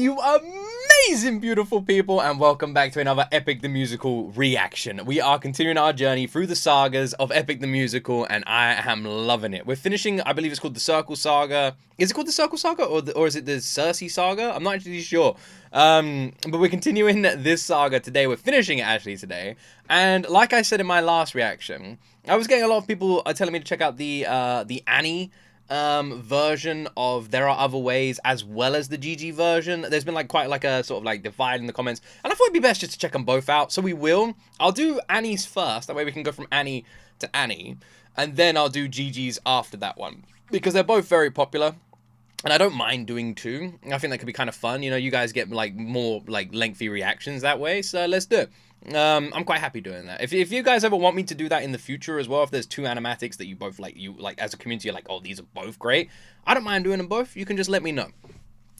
you amazing, beautiful people, and welcome back to another Epic the Musical reaction. We are continuing our journey through the sagas of Epic the Musical, and I am loving it. We're finishing, I believe it's called the Circle Saga. Is it called the Circle Saga, or is it the Circe Saga? I'm not actually sure. But we're continuing this saga today. We're finishing it actually today. And like I said in my last reaction, I was getting a lot of people telling me to check out the Annie version of There Are Other Ways, as well as the GG version. There's been like quite like a sort of like divide in the comments, and I thought it'd be best just to check them both out, so we will. I'll do Annie's first, that way we can go from Annie to Annie, and then I'll do GG's after that one, because they're both very popular. And I don't mind doing two. I think that could be kind of fun. You know, you guys get like more like lengthy reactions that way, so let's do it. I'm quite happy doing that. If you guys ever want me to do that in the future as well, if there's two animatics that you both like, as a community, you're like, oh, these are both great, I don't mind doing them both. You can just let me know.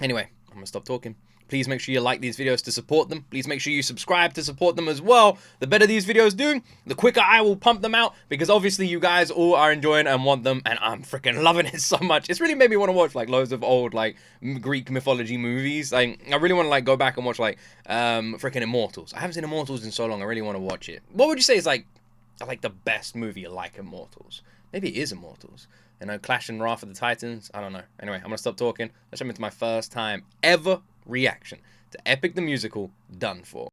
Anyway, I'm gonna stop talking. Please make sure you like these videos to support them. Please make sure you subscribe to support them as well. The better these videos do, the quicker I will pump them out, because obviously you guys all are enjoying and want them, and I'm freaking loving it so much. It's really made me want to watch like loads of old like Greek mythology movies. Like, I really want to like go back and watch like freaking Immortals. I haven't seen Immortals in so long. I really want to watch it. What would you say is like the best movie like Immortals? Maybe it is Immortals. You know, Clash and Wrath of the Titans. I don't know. Anyway, I'm gonna stop talking. Let's jump into my first time ever reaction to Epic the Musical, Done For.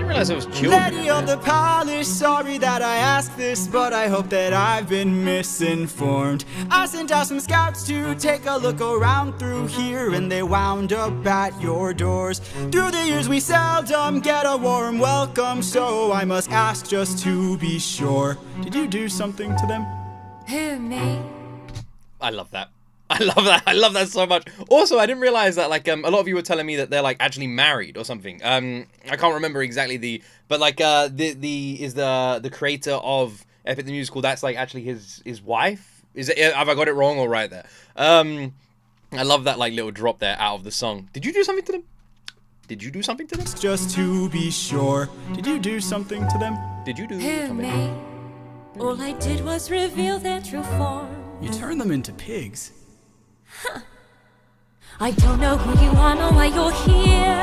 I was Lady of the palace, sorry that I asked this, but I hope that I've been misinformed. I sent out some scouts to take a look around through here, and they wound up at your doors. Through the years we seldom get a warm welcome, so I must ask just to be sure. Did you do something to them? Who, me? I love that. I love that. I love that so much. Also, I didn't realize that like a lot of you were telling me that they're like actually married or something. I can't remember exactly but like the creator of Epic the Musical, that's like actually his wife. Is it? Have I got it wrong or right there? I love that like little drop there out of the song. Did you do something to them? Did you do something to them? Just to be sure. Did you do something to them? Did you do Who, something? me? All I did was reveal their true form. You turned them into pigs. I don't know who you are nor why you're here,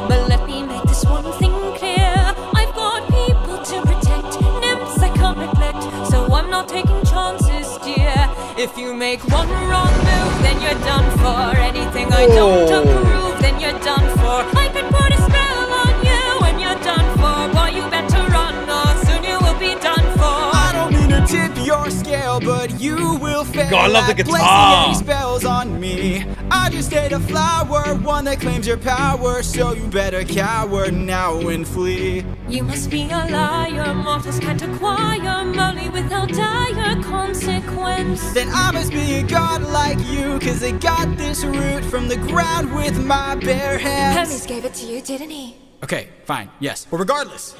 but let me make this one thing clear. I've got people to protect, nymphs I can't neglect, so I'm not taking chances, dear. If you make one wrong move, then you're done for. Anything I don't approve, then you're done for. I could put a spell on you and you're done for. Boy, you better run or soon you will be done for. I don't mean to tip your scale, but you will fail. God, I love the at guitar. placing any spells on me. I just ate a flower, one that claims your power, so you better cower now and flee. You must be a liar, mortals can't acquire money without dire consequence. Then I must be a god like you, cause I got this root from the ground with my bare hands. Hermes gave it to you, didn't he? Okay, fine, yes. Well, regardless.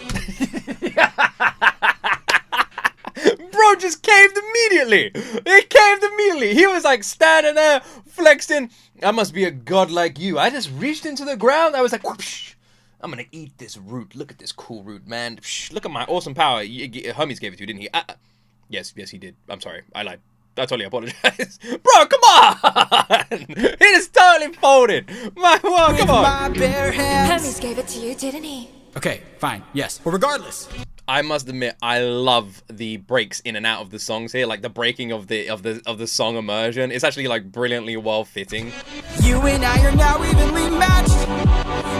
Bro just caved immediately. He caved immediately. He was like standing there flexing. I must be a god like you. I just reached into the ground. I was like, whoosh, I'm gonna eat this root. Look at this cool root, man. Look at my awesome power. Hermes gave it to you, didn't he? Yes, he did. I'm sorry. I lied. I totally apologize. Bro, come on! It is totally folded. Come on. My bare hands. Hermes gave it to you, didn't he? Okay, fine, yes. Well, regardless. I must admit, I love the breaks in and out of the songs here, like the breaking of the song immersion. It's actually like brilliantly well fitting. You and I are now evenly matched.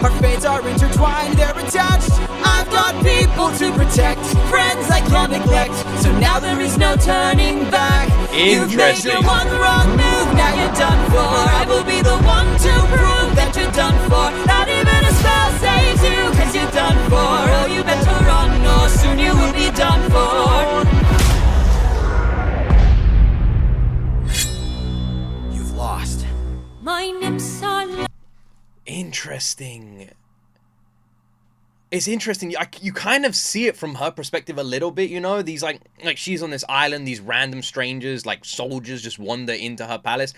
Our fates are intertwined, they're attached. I've got people to protect, friends I can't neglect. So now there is no turning back. You've made your one wrong move, now you're done for. I will be the one to prove that you're done for. Not even a spell saves you, cause you're done for. Oh, you better run or soon you will be done for. You've lost. My nymphs are Interesting. It's interesting. You kind of see it from her perspective a little bit, you know? These like she's on this island, these random strangers, like soldiers just wander into her palace.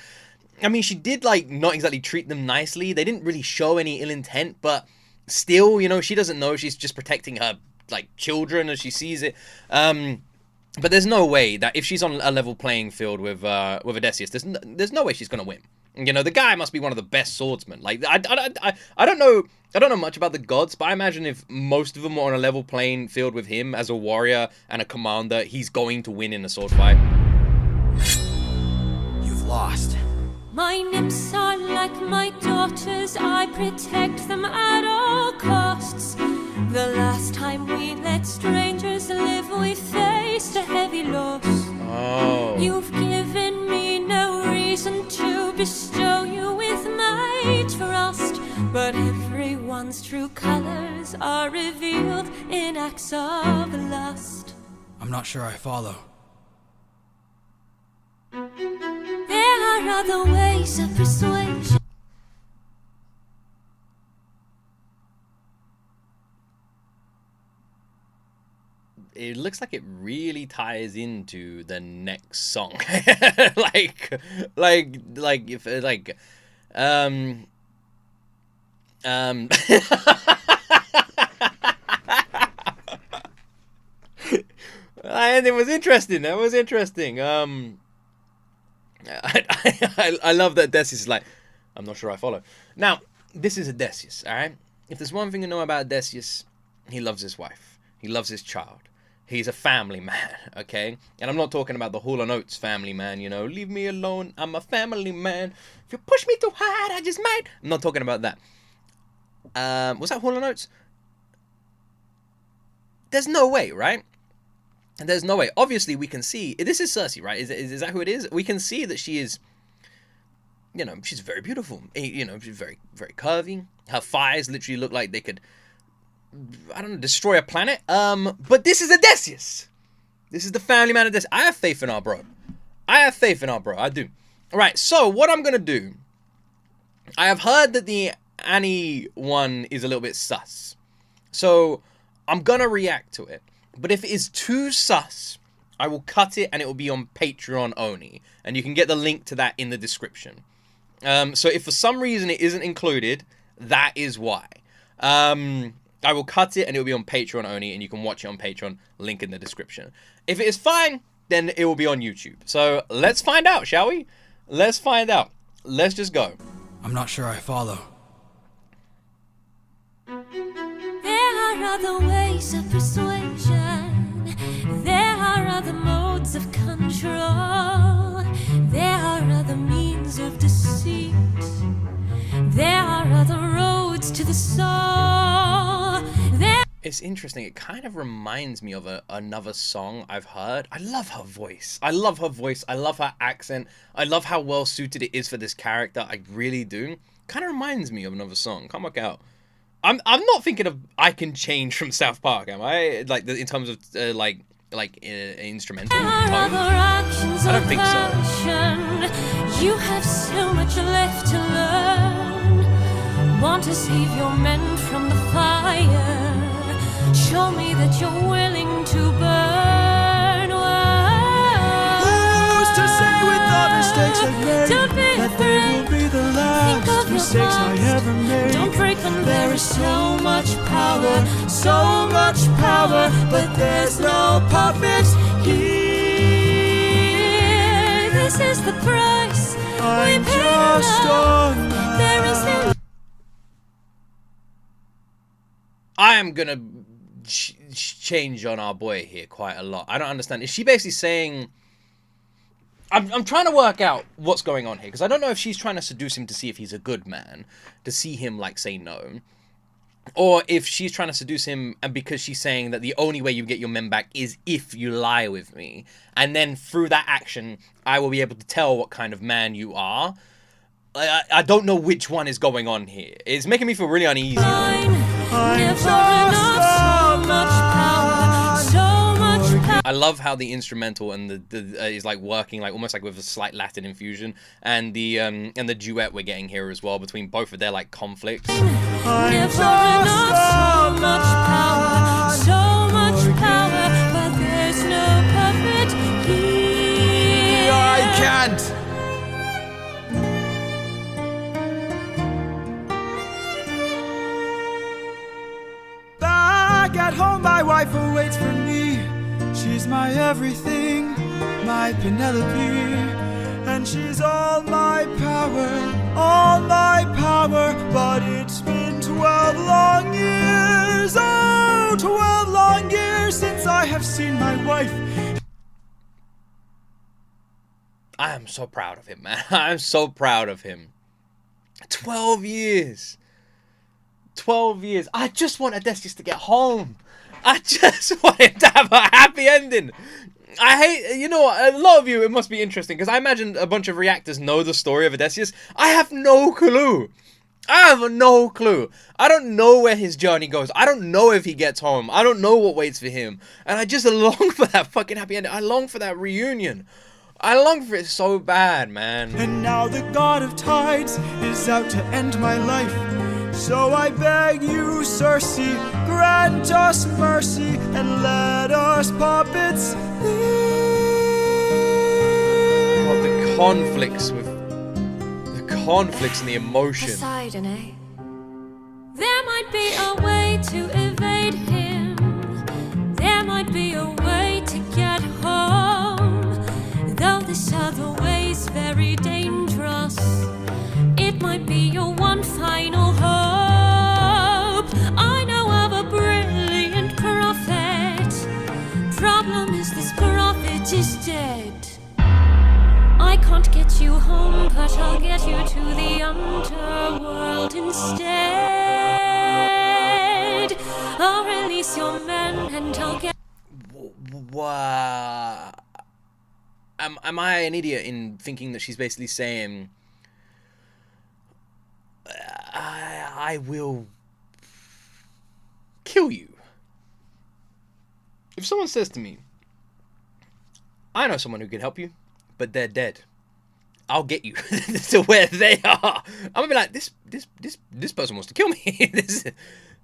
I mean, she did like not exactly treat them nicely. They didn't really show any ill intent, but still, you know, she doesn't know. She's just protecting her, like, children as she sees it. But there's no way that if she's on a level playing field with Odysseus, there's no way she's gonna win. You know, the guy must be one of the best swordsmen. Like, I don't know much about the gods, but I imagine if most of them were on a level playing field with him as a warrior and a commander, he's going to win in a sword fight. You've lost. My nymphs are like my daughters, I protect them at all costs. The last time we let strangers live, we faced a heavy loss. Oh. You've given me no reason to bestow you with my trust, but everyone's true colors are revealed in acts of lust. I'm not sure I follow. There are other ways of persuasion. It looks like it really ties into the next song. like if like and it was interesting. That was interesting. I love that Odysseus is like, I'm not sure I follow. Now, this is Odysseus, alright? If there's one thing to know about Odysseus, he loves his wife. He loves his child. He's a family man, okay? And I'm not talking about the Hall & Oates family man, you know, leave me alone, I'm a family man. If you push me too hard, I just might. I'm not talking about that. Was that Hall & Oates? There's no way, right? There's no way. Obviously, we can see... This is Circe, right? Is that who it is? We can see that she is... You know, she's very beautiful. You know, she's very, very curvy. Her thighs literally look like they could... I don't know, destroy a planet. But this is Odysseus. This is the family man Odysseus. I have faith in our bro. I do. Alright, so what I'm going to do... I have heard that the Annie one is a little bit sus. So, I'm going to react to it. But if it is too sus, I will cut it and it will be on Patreon only. And you can get the link to that in the description. So if for some reason it isn't included, that is why. I will cut it and it will be on Patreon only. And you can watch it on Patreon, link in the description. If it is fine, then it will be on YouTube. So let's find out, shall we? Let's find out. Let's just go. I'm not sure I follow. There are other ways of persuasion. There are other modes of control. There are other means of deceit. There are other roads to the soul. It's interesting. It kind of reminds me of another song I've heard. I love her voice. I love her accent. I love how well suited it is for this character. I really do. Kind of reminds me of another song. Can't work out. I'm not thinking of I Can Change from South Park, am I? Like in terms of instrumental tones? I don't think so. You have so much left to learn. Want to save your men from the fire. Show me that you're willing to burn. Who's to say with the mistakes I've made Don't be that they will be the last mistakes I ever made? Don't break them. There is so much power, but there's no puppet here. This is the price I'm we pay just love. on There is no... I am gonna change on our boy here quite a lot. I don't understand. Is she basically saying... I'm trying to work out what's going on here, because I don't know if she's trying to seduce him to see if he's a good man, to see him, like, say no. Or if she's trying to seduce him and because she's saying that the only way you get your men back is if you lie with me. And then through that action, I will be able to tell what kind of man you are. I don't know which one is going on here. It's making me feel really uneasy. I love how the instrumental and the is like working like almost like with a slight Latin infusion, and the duet we're getting here as well between both of their like conflicts. So much power, but there's no perfect here. I can't. Back at home, my wife awaits for me. She's my everything, my Penelope. And she's all my power. But it's been 12 long years, oh, 12 long years since I have seen my wife. I am so proud of him, man. I'm so proud of him. 12 years. 12 years. I just want Odysseus to get home. I just want him to have a happy ending. I hate, you know, a lot of you, it must be interesting, because I imagine a bunch of reactors know the story of Odysseus. I have no clue. I have no clue. I don't know where his journey goes. I don't know if he gets home. I don't know what waits for him. And I just long for that fucking happy ending. I long for that reunion. I long for it so bad, man. And now the god of tides is out to end my life. So I beg you, Circe, grant us mercy and let us puppets leave. God, the conflicts and the emotion. Poseidon, eh? There might be a way to evade him. There might be a way to get home. Though this other way's very dangerous, it might be your one final hope. I know of a brilliant prophet. Problem is this prophet is dead. I can't get you home, but I'll get you to the underworld instead. I'll release your men and I'll get... Wow. Am I an idiot in thinking that she's basically saying, I will kill you? If someone says to me, I know someone who can help you, but they're dead, I'll get you to where they are. I'm gonna be like, this person wants to kill me.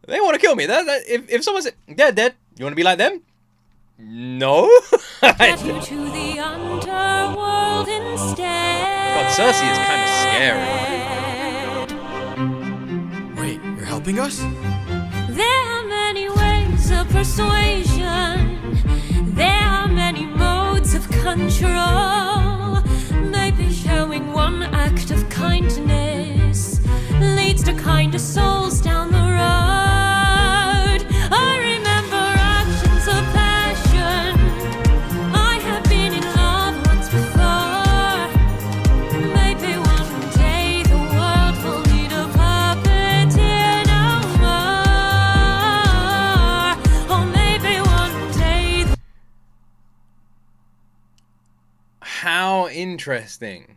They want to kill me. If someone said they're dead, you want to be like them? No. Get you to the underworld instead. God, Circe is kind of scary. Wait, you're helping us? There are many ways of persuasion. There are many modes of control. Maybe showing one act of kindness leads to kinder souls down the road. I remember actions of passion. I have been in love once before. Maybe one day the world will need a puppeteer no more. Or maybe one day... How interesting.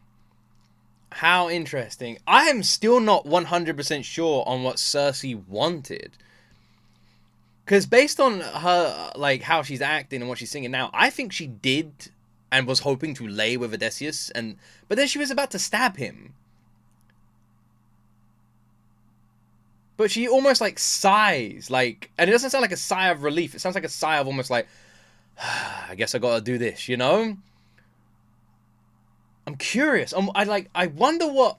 How interesting. I am still not 100% sure on what Circe wanted. Because based on her, like, how she's acting and what she's singing now, I think she did and was hoping to lay with Odysseus. But then she was about to stab him. But she almost, like, sighs. Like, and it doesn't sound like a sigh of relief. It sounds like a sigh of almost like, I guess I gotta do this, you know? I'm curious. I wonder what...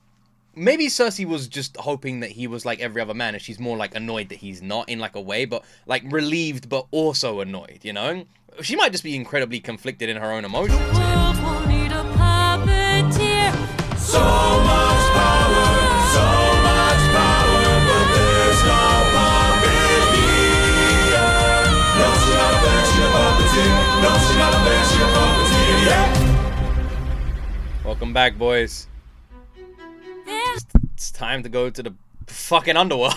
Maybe Circe was just hoping that he was like every other man, and she's more like annoyed that he's not, in like a way, but like relieved but also annoyed, you know? She might just be incredibly conflicted in her own emotions. The world will need a puppeteer. So much power, but there's no puppet here. No, she's not a bear, she's a puppeteer. No, she's not a bear, she's a puppeteer, yeah. Welcome back, boys. It's time to go to the fucking underworld.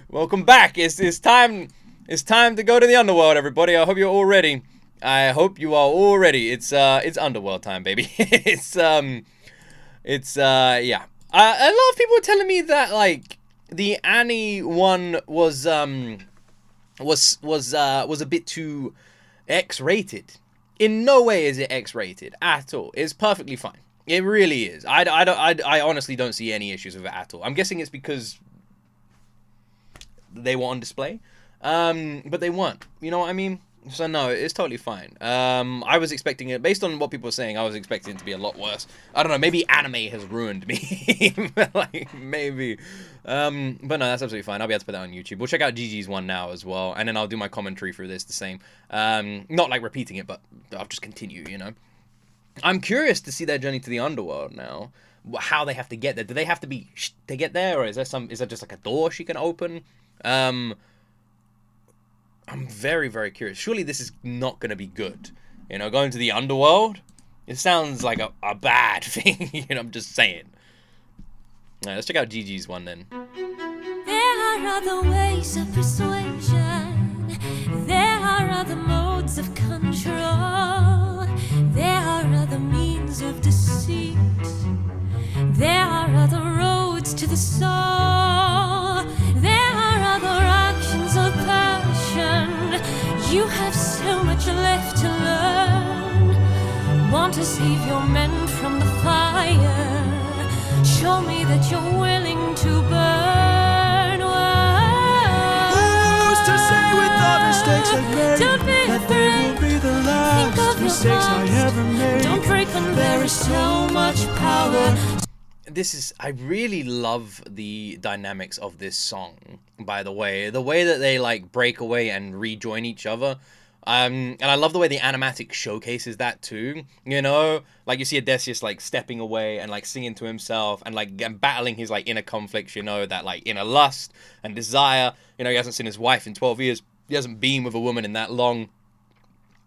Welcome back. It's time to go to the underworld, everybody. I hope you're all ready. I hope you are all ready. It's underworld time, baby. Yeah. A lot of people were telling me that like the Annie one was a bit too X-rated. In no way is it X-rated at all. It's perfectly fine. It really is. I honestly don't see any issues with it at all. I'm guessing it's because they were on display, but they weren't. You know what I mean? So no, it's totally fine. I was expecting it, based on what people were saying, I was expecting it to be a lot worse. I don't know, maybe anime has ruined me. Like, maybe. But no, that's absolutely fine. I'll be able to put that on YouTube. We'll check out Gigi's one now as well, and then I'll do my commentary through this the same. Not like repeating it, but I'll just continue, you know. I'm curious to see their journey to the underworld now. How they have to get there. Do they have to be to get there, or is there just like a door she can open? I'm very, very curious. Surely this is not going to be good. You know, going to the underworld? It sounds like a bad thing. You know, I'm just saying. Alright, let's check out Gigi's one then. There are other ways of persuasion. There are other modes of control. There are other means of deceit. There are other roads to the soul. There are other actions of passion. You have so much left to learn. Want to save your men from the fire. Show me that you're willing to burn. Who's to say with the mistakes I've made Don't be that they will be the Think last of your mistakes I past. ever made? Don't break when there is so much power. I really love the dynamics of this song, by the way that they like break away and rejoin each other. And I love the way the Animatic showcases that too, you know, like you see Odysseus like stepping away and like singing to himself and like battling his like inner conflicts, you know, that like inner lust and desire. You know, he hasn't seen his wife in 12 years, he hasn't been with a woman in that long.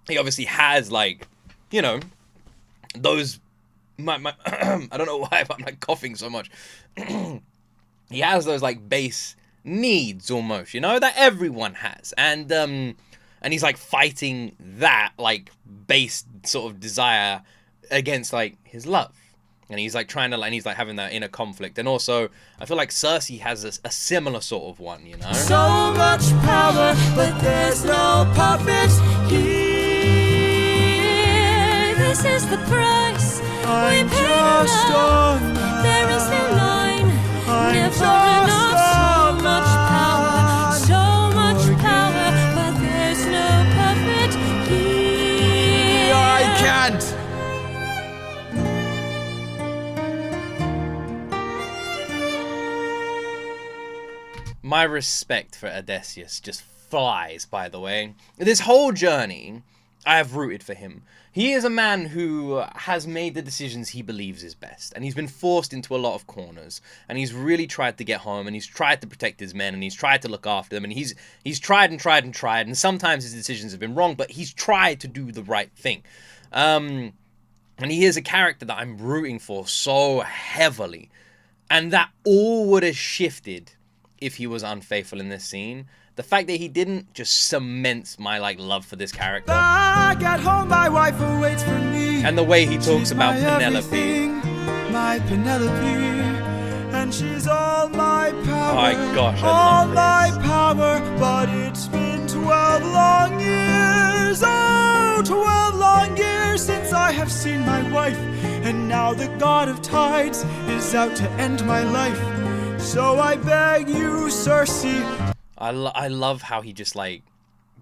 He obviously has like, you know, those my I don't know why, but I'm like coughing so much. He has those like base needs almost, you know, that everyone has, and he's like fighting that like base sort of desire against like his love, and he's like trying to and he's like having that inner conflict. And also I feel like Circe has a similar sort of one, you know. So much power, but there's no puppet here. This is the price I'm we pay just love. a man. There is no line, I'm never just enough. a So much power, so much power, but there's no puppet here. I can't. My respect for Odysseus just flies, by the way. This whole journey, I have rooted for him. He is a man who has made the decisions he believes is best, and he's been forced into a lot of corners, and he's really tried to get home, and he's tried to protect his men, and he's tried to look after them, and he's tried and tried and tried, and sometimes his decisions have been wrong, but he's tried to do the right thing. And he is a character that I'm rooting for so heavily, and that all would have shifted if he was unfaithful in this scene. The fact that he didn't just cements my like love for this character. Back at home, my wife awaits for me. And the way he talks She's about my Penelope. everything, my Penelope, and she's all my power. Oh my gosh, I all love my this. power, but it's been 12 long years. Oh, 12 long years since I have seen my wife, and now the god of tides is out to end my life. So I beg you, Circe. I love how he just like,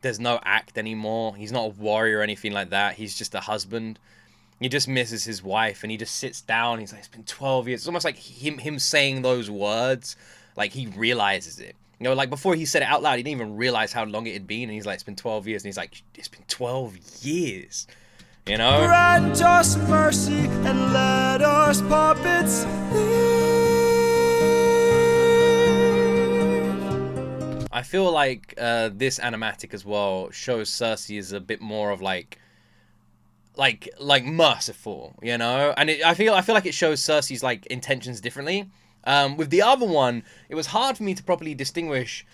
there's no act anymore. He's not a warrior or anything like that. He's just a husband. He just misses his wife, and he just sits down. He's like, it's been 12 years. It's almost like him saying those words, like he realizes it. You know, like before he said it out loud, he didn't even realize how long it had been. And he's like, it's been 12 years. And he's like, it's been 12 years. You know? Grant us mercy and let us puppets leave. I feel like this Animatic as well shows Circe is a bit more of like merciful, you know. And I feel like it shows Circe's like intentions differently. With the other one, it was hard for me to properly distinguish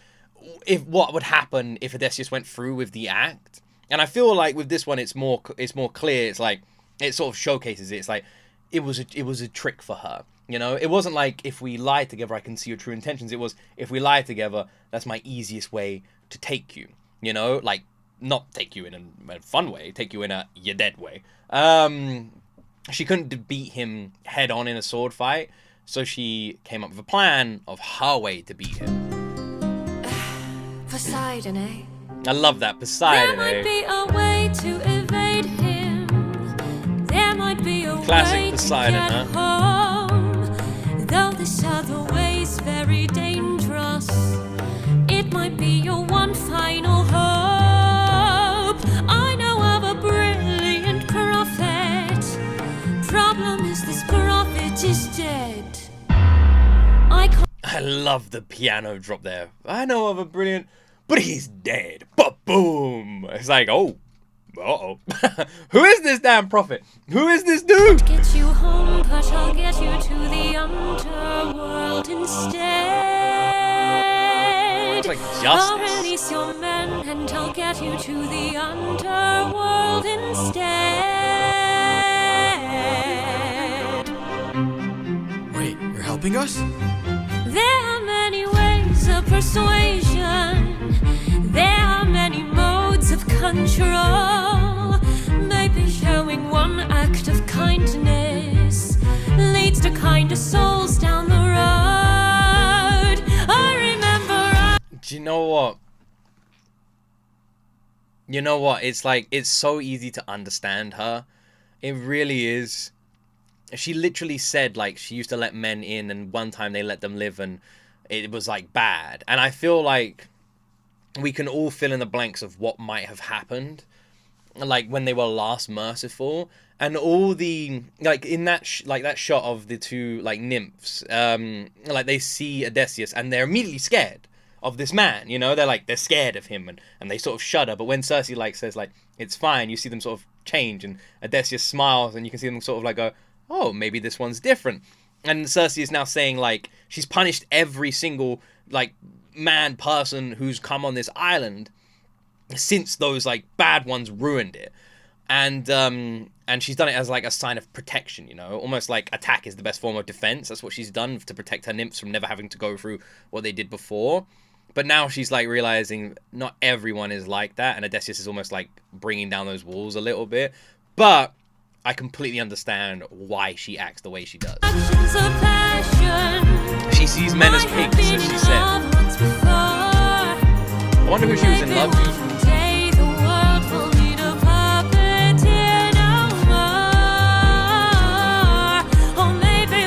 what would happen if Odysseus went through with the act. And I feel like with this one, it's more clear. It's like it sort of showcases it. It's like it was a trick for her. You know, it wasn't like if we lie together, I can see your true intentions. It was if we lie together, that's my easiest way to take you. You know, like not take you in a fun way, take you in a you're dead way. She couldn't beat him head on in a sword fight, so she came up with a plan of her way to beat him. Poseidon, eh? I love that. There Poseidon, might eh? be a way to evade him. There might be a Classic way Poseidon, to get huh? home. Though this other way's very dangerous, it might be your one final hope. I know of a brilliant prophet. Problem is this prophet is dead. I can't. I love the piano drop there. I know of a brilliant, but he's dead. But boom! It's like, oh, uh-oh. Who is this damn prophet? Who is this dude? Get you home, but I'll get you to the underworld instead. It's like I'll justice. release your men and I'll get you to the underworld instead. Wait, you're helping us? There are many ways of persuasion. There are many modes of control. Maybe showing one act of kindness leads to kinder souls down the road. I remember Do you know what? You know what? It's like, it's so easy to understand her. It really is. She literally said, like, she used to let men in and one time they let them live and it was, like, bad. And I feel like we can all fill in the blanks of what might have happened, like, when they were last merciful. And all the, like, in that, that shot of the two, like, nymphs, like, they see Odysseus and they're immediately scared of this man, you know? They're scared of him and they sort of shudder. But when Circe, like, says, like, it's fine, you see them sort of change and Odysseus smiles and you can see them sort of, like, go, oh, maybe this one's different. And Circe is now saying, like, she's punished every single, like, person who's come on this island since those, like, bad ones ruined it. And she's done it as, like, a sign of protection, you know? Almost like attack is the best form of defense. That's what she's done to protect her nymphs from never having to go through what they did before. But now she's, like, realizing not everyone is like that. And Odysseus is almost, like, bringing down those walls a little bit. But I completely understand why she acts the way she does. actions of passion. She sees men as pigs, as she said. I wonder who she was in love with.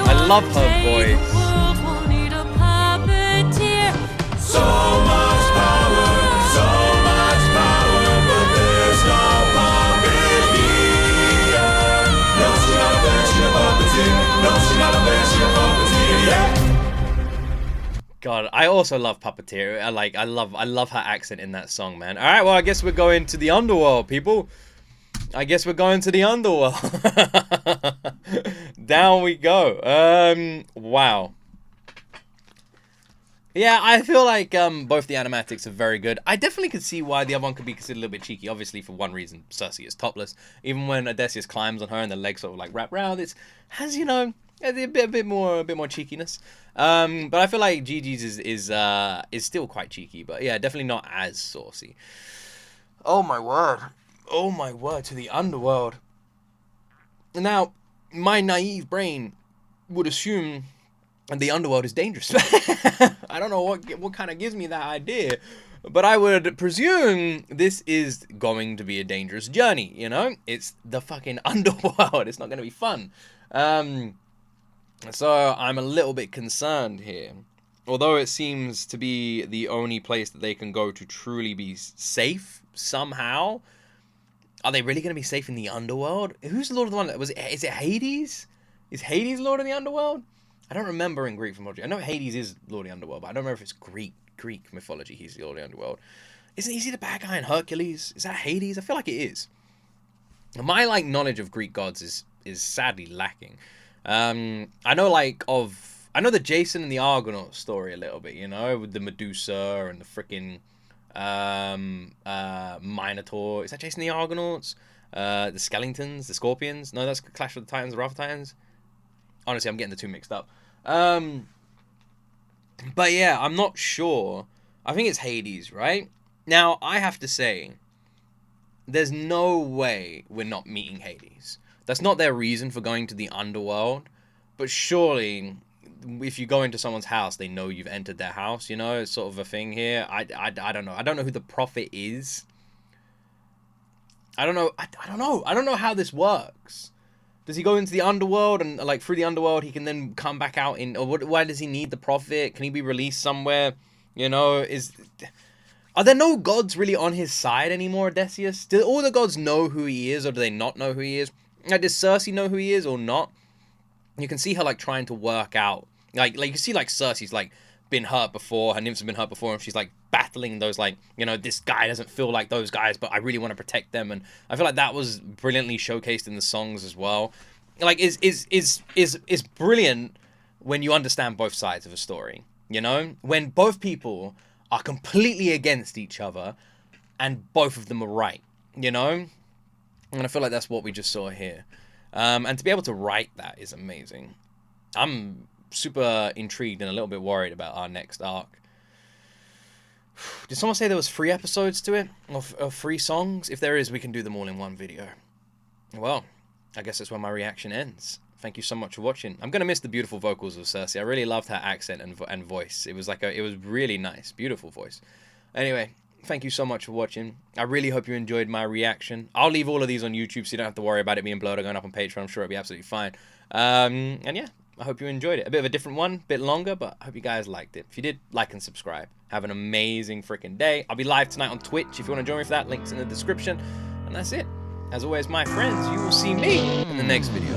I love her voice. So much power, but there's no puppet here. No, she's not a bitch, she's a puppeteer. No, she's not a bitch, she's a puppeteer, yeah. God, I also love Puppeteer. I love her accent in that song, man. All right, well, I guess we're going to the underworld, people. I guess we're going to the underworld. Down we go. Wow. Yeah, I feel like both the animatics are very good. I definitely could see why the other one could be considered a little bit cheeky. Obviously, for one reason, Circe is topless. Even when Odysseus climbs on her and the legs sort of like wrap round, it has, you know, a bit more cheekiness. But I feel like Gigi's is still quite cheeky, but yeah, definitely not as saucy. Oh my word! Oh my word! To the underworld. Now, my naive brain would assume the underworld is dangerous. I don't know what kind of gives me that idea, but I would presume this is going to be a dangerous journey. You know, it's the fucking underworld. It's not going to be fun. So I'm a little bit concerned here. Although it seems to be the only place that they can go to truly be safe somehow. Are they really going to be safe in the underworld? Who's Lord of the Underworld? Is it Hades? Is Hades Lord of the Underworld? I don't remember in Greek mythology. I know Hades is Lord of the Underworld, but I don't remember if it's Greek mythology he's the Lord of the Underworld. Is he the bad guy in Hercules? Is that Hades? I feel like it is. My knowledge of Greek gods is sadly lacking. I know the Jason and the Argonaut story a little bit, you know, with the Medusa and the freaking Minotaur. Is that Jason and the Argonauts? The Skeletons, the Scorpions? No, that's Clash of the Titans, the Wrath of the Titans. Honestly, I'm getting the two mixed up. But yeah, I'm not sure. I think it's Hades, right? Now, I have to say, there's no way we're not meeting Hades. That's not their reason for going to the underworld. But surely if you go into someone's house, they know you've entered their house, you know? It's sort of a thing here. I don't know. I don't know who the prophet is. I don't know. I don't know. I don't know how this works. Does he go into the underworld and, like, through the underworld, he can then come back out in... Or why does he need the prophet? Can he be released somewhere? You know, are there no gods really on his side anymore, Odysseus? Do all the gods know who he is, or do they not know who he is? Like, does Circe know who he is or not? You can see her, like, trying to work out. Like you see, like, Circe's, like, been hurt before. Her nymphs have been hurt before, and she's, like, battling those, like, you know, this guy doesn't feel like those guys, but I really want to protect them. And I feel like that was brilliantly showcased in the songs as well. Like, is brilliant when you understand both sides of a story, you know? When both people are completely against each other, and both of them are right, you know? And I feel like that's what we just saw here. And to be able to write that is amazing. I'm super intrigued and a little bit worried about our next arc. Did someone say there was 3 episodes to it? Or 3 songs? If there is, we can do them all in one video. Well, I guess that's where my reaction ends. Thank you so much for watching. I'm gonna miss the beautiful vocals of Circe. I really loved her accent and voice. It was like it was really nice, beautiful voice. Anyway, thank you so much for watching. I really hope you enjoyed my reaction. I'll leave all of these on YouTube, so you don't have to worry about it being blurred or going up on Patreon. I'm sure it'll be absolutely fine. And yeah, I hope you enjoyed it. A bit of a different one, a bit longer, but I hope you guys liked it. If you did, like and subscribe. Have an amazing freaking day. I'll be live tonight on Twitch if you want to join me for that. Links in the description. And that's it. As always, my friends, you will see me in the next video.